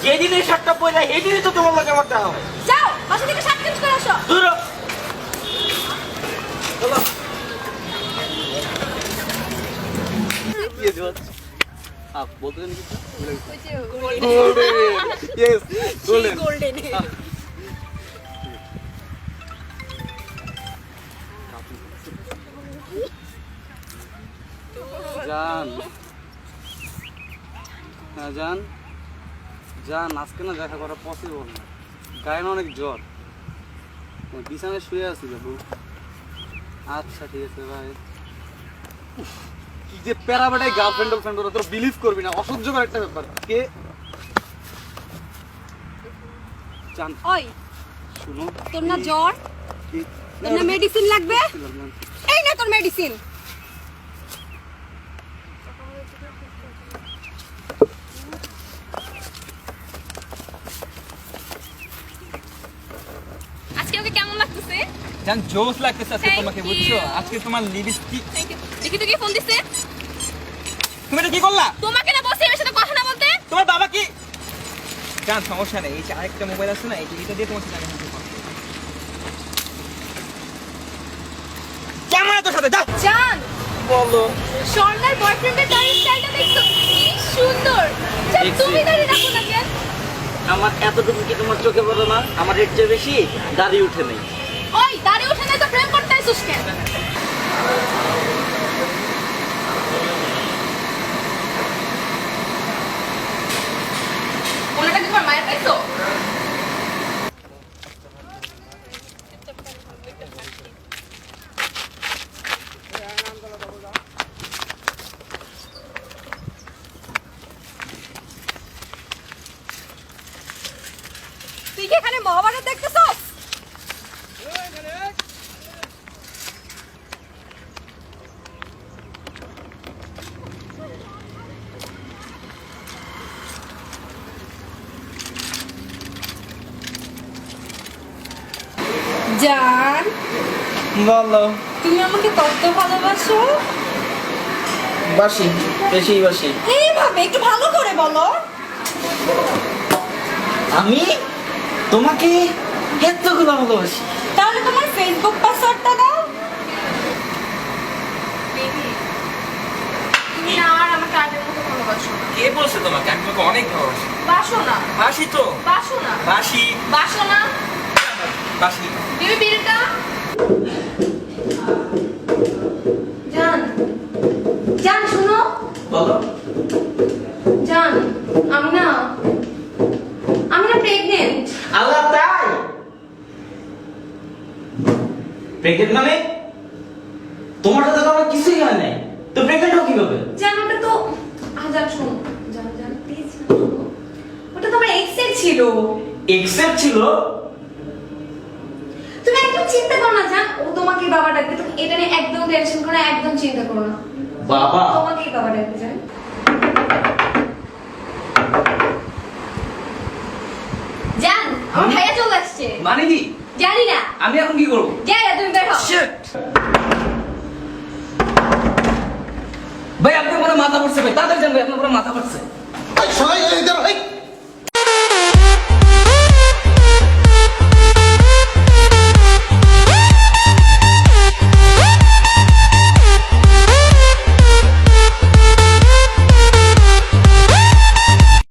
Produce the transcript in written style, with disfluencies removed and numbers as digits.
যেদিনে শার্টটা পরে সেদিনই তো তোমার লাগে আমার দাও। যাও বাসা থেকে শার্ট চেঞ্জ করে আসো। দূর হ। চলো। বলতেন গোল্ডেন জান জান জান আজকে না দেখা করা পসিবল না, গায়ে না অনেক জ্বর, বিছানায় শুয়ে আছি বাবু। আচ্ছা ঠিক আছে ভাই। কি যে প্যারাবেটাই গার্লফ্রেন্ড ওরা তোর বিলিভ করবি না, অসহ্যকর একটা ব্যাপার। কে জান ওই শুনো, তোর না জ্বর, তোর না মেডিসিন লাগবে, এই না তোর মেডিসিন। আজকে ওকে কেমন লাগতেছে? জান জোস লাগতেছে আজকে তোমাকে, বুঝছো? আজকে তোমার লিপস্টিক। দেখি তো কি ফোন দিছে। তুমি এটা কি করলা? তোমাকে না বলছি এর সাথে কথা না বলতে। তোমার বাবা কি? জান সমস্যা নেই, এই যে আরেকটা মোবাইল আছে না, এটা দিয়ে তোমার সাথে আমি কথা বলবো। কেমন তোর সাথে যা জান বলো। স্বর্ণার বয়ফ্রেন্ডের দাড়ি স্টাইলটা দেখছো কি সুন্দর। জান দেখছি। তুমি দাড়ি রাখো না কেন? আমার এতটুকু কি তোমার চোখে পড়ে না? আমার এর চেয়ে বেশি দাড়ি উঠে নেই। ওই দাড়ি উঠে নাই তো প্রেম করতে আইছস কেন? ওনাটা কি তোমার মায়ের পাইছো? তুই কি এখানে মহাভারত দেখতেছস? জান বলো। তুমি আমাকে কত ভালোবাসো? বাসি, বেশি বাসি। এইভাবে একটু ভালো করে বলো। আমি তোমাকে এতগুলো ভালোবাসি। তাহলে তোমার ফেসবুক পাসওয়ার্ডটা দাও। তুমি আর আমাকে আগের মতো ভালোবাসো না। কে বলছে তোমাকে? আমি তোমাকে অনেক ভালোবাসি। বাসো না, বাসি তো। বাসো না, বাসি, বাসো না। বাসি। বেবি বিলটা জান, জান শুনো। বলো। জান আমি না প্রেগনেন্ট। আল্লাহ, তাই? প্রেগনেন্ট মানে? তোমার সাথে তো আমার কিছুই হয় নাই, তো প্রেগনেন্ট হও কিভাবে? জান ওটা তো জান শোনো, জান জান প্লিজ ওটা তোমার এক্সের ছিল। এক্সেপ্ট ছিল? তুমি একদম চিন্তা করো না জান, ও তোমাকে বাবা ডাকবে। তুমি এটা নিয়ে একদম টেনশন করো না, একদম চিন্তা করো না। বাবা? তোমাকেই বাবা ডাকবে জান। জান আমার ভাইয়া চলে আসছে। মানে কি? জানি না, আমি এখন কি করব? জানি না, তুমি বের হও। Shit! ভাই আপনার পুরো মাথা পড়ছে ভাই, তাড়াতাড়ি যান ভাই, আপনার পুরো মাথা পড়ছে।